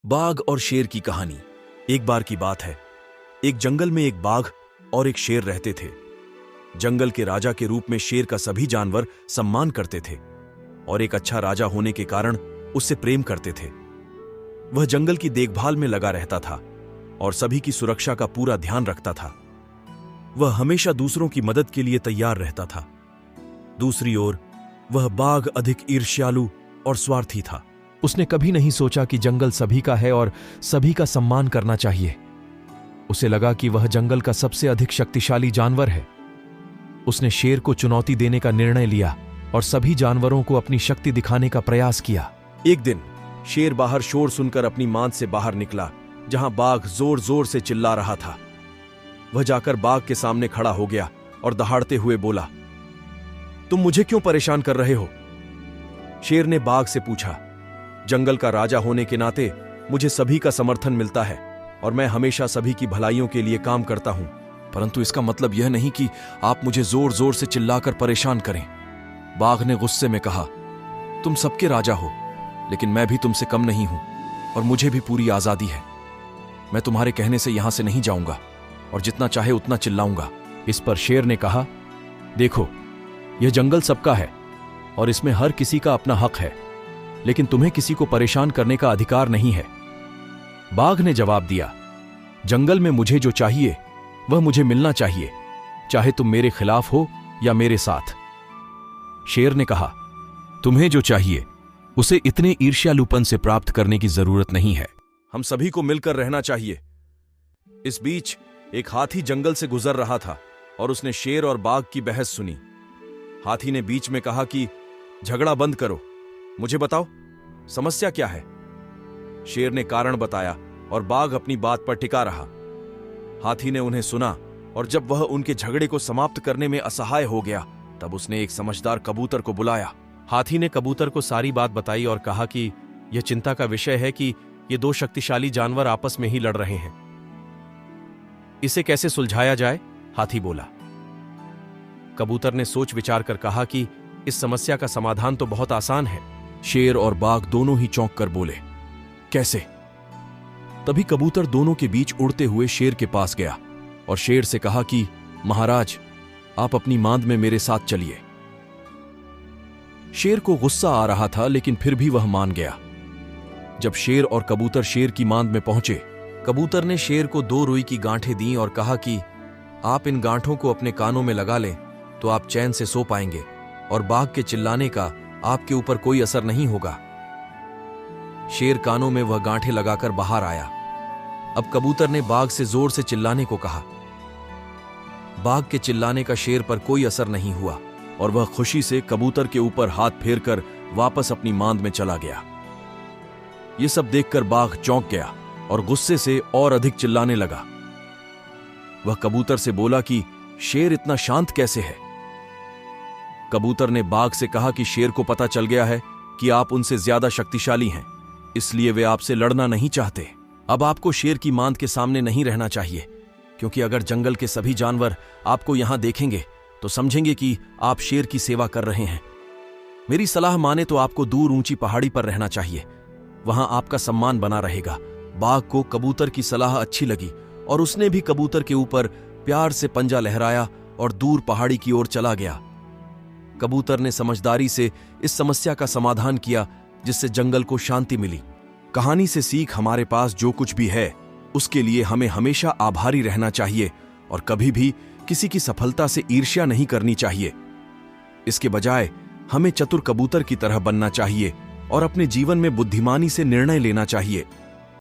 बाघ और शेर की कहानी। एक बार की बात है, एक जंगल में एक बाघ और एक शेर रहते थे। जंगल के राजा के रूप में शेर का सभी जानवर सम्मान करते थे और एक अच्छा राजा होने के कारण उससे प्रेम करते थे। वह जंगल की देखभाल में लगा रहता था और सभी की सुरक्षा का पूरा ध्यान रखता था। वह हमेशा दूसरों की मदद के लिए तैयार रहता था। दूसरी ओर वह बाघ अधिक ईर्ष्यालु और स्वार्थी था। उसने कभी नहीं सोचा कि जंगल सभी का है और सभी का सम्मान करना चाहिए। उसे लगा कि वह जंगल का सबसे अधिक शक्तिशाली जानवर है। उसने शेर को चुनौती देने का निर्णय लिया और सभी जानवरों को अपनी शक्ति दिखाने का प्रयास किया। एक दिन शेर बाहर शोर सुनकर अपनी मांद से बाहर निकला, जहां बाघ जोर जोर से चिल्ला रहा था। वह जाकर बाघ के सामने खड़ा हो गया और दहाड़ते हुए बोला, तुम मुझे क्यों परेशान कर रहे हो? शेर ने बाघ से पूछा, जंगल का राजा होने के नाते मुझे सभी का समर्थन मिलता है और मैं हमेशा सभी की भलाइयों के लिए काम करता हूं, परंतु इसका मतलब यह नहीं कि आप मुझे जोर जोर से चिल्लाकर परेशान करें। बाघ ने गुस्से में कहा, तुम सबके राजा हो, लेकिन मैं भी तुमसे कम नहीं हूं और मुझे भी पूरी आजादी है। मैं तुम्हारे कहने से यहां से नहीं जाऊंगा और जितना चाहे उतना चिल्लाऊंगा। इस पर शेर ने कहा, देखो, यह जंगल सबका है और इसमें हर किसी का अपना हक है, लेकिन तुम्हें किसी को परेशान करने का अधिकार नहीं है। बाघ ने जवाब दिया, जंगल में मुझे जो चाहिए वह मुझे मिलना चाहिए, चाहे तुम मेरे खिलाफ हो या मेरे साथ। शेर ने कहा, तुम्हें जो चाहिए उसे इतने ईर्ष्यालुपन से प्राप्त करने की जरूरत नहीं है। हम सभी को मिलकर रहना चाहिए। इस बीच एक हाथी जंगल से गुजर रहा था और उसने शेर और बाघ की बहस सुनी। हाथी ने बीच में कहा कि झगड़ा बंद करो, मुझे बताओ समस्या क्या है। शेर ने कारण बताया और बाघ अपनी बात पर टिका रहा। हाथी ने उन्हें सुना और जब वह उनके झगड़े को समाप्त करने में असहाय हो गया, तब उसने एक समझदार कबूतर को बुलाया। हाथी ने कबूतर को सारी बात बताई और कहा कि यह चिंता का विषय है कि ये दो शक्तिशाली जानवर आपस में ही लड़ रहे हैं। इसे कैसे सुलझाया जाए? हाथी बोला। कबूतर ने सोच विचार कर कहा कि इस समस्या का समाधान तो बहुत आसान है। शेर और बाघ दोनों ही चौंक कर बोले, कैसे? तभी कबूतर दोनों के बीच उड़ते हुए शेर के पास गया और शेर से कहा कि महाराज, आप अपनी मांद में मेरे साथ चलिए। शेर को गुस्सा आ रहा था, लेकिन फिर भी वह मान गया। जब शेर और कबूतर शेर की मांद में पहुंचे, कबूतर ने शेर को 2 रुई की गांठें दी और कहा कि आप इन गांठों को अपने कानों में लगा लें तो आप चैन से सो पाएंगे और बाघ के चिल्लाने का आपके ऊपर कोई असर नहीं होगा। शेर कानों में वह गांठें लगाकर बाहर आया। अब कबूतर ने बाघ से जोर से चिल्लाने को कहा। बाघ के चिल्लाने का शेर पर कोई असर नहीं हुआ और वह खुशी से कबूतर के ऊपर हाथ फेरकर वापस अपनी मांद में चला गया। यह सब देखकर बाघ चौंक गया और गुस्से से और अधिक चिल्लाने लगा। वह कबूतर से बोला कि शेर इतना शांत कैसे है? कबूतर ने बाघ से कहा कि शेर को पता चल गया है कि आप उनसे ज्यादा शक्तिशाली हैं, इसलिए वे आपसे लड़ना नहीं चाहते। अब आपको शेर की मांद के सामने नहीं रहना चाहिए, क्योंकि अगर जंगल के सभी जानवर आपको यहां देखेंगे तो समझेंगे कि आप शेर की सेवा कर रहे हैं। मेरी सलाह माने तो आपको दूर ऊंची पहाड़ी पर रहना चाहिए, वहां आपका सम्मान बना रहेगा। बाघ को कबूतर की सलाह अच्छी लगी और उसने भी कबूतर के ऊपर प्यार से पंजा लहराया और दूर पहाड़ी की ओर चला गया। कबूतर ने समझदारी से इस समस्या का समाधान किया, जिससे जंगल को शांति मिली। कहानी से सीख, हमारे पास जो कुछ भी है उसके लिए हमें हमेशा आभारी रहना चाहिए और कभी भी किसी की सफलता से ईर्ष्या नहीं करनी चाहिए। इसके बजाय हमें चतुर कबूतर की तरह बनना चाहिए और अपने जीवन में बुद्धिमानी से निर्णय लेना चाहिए।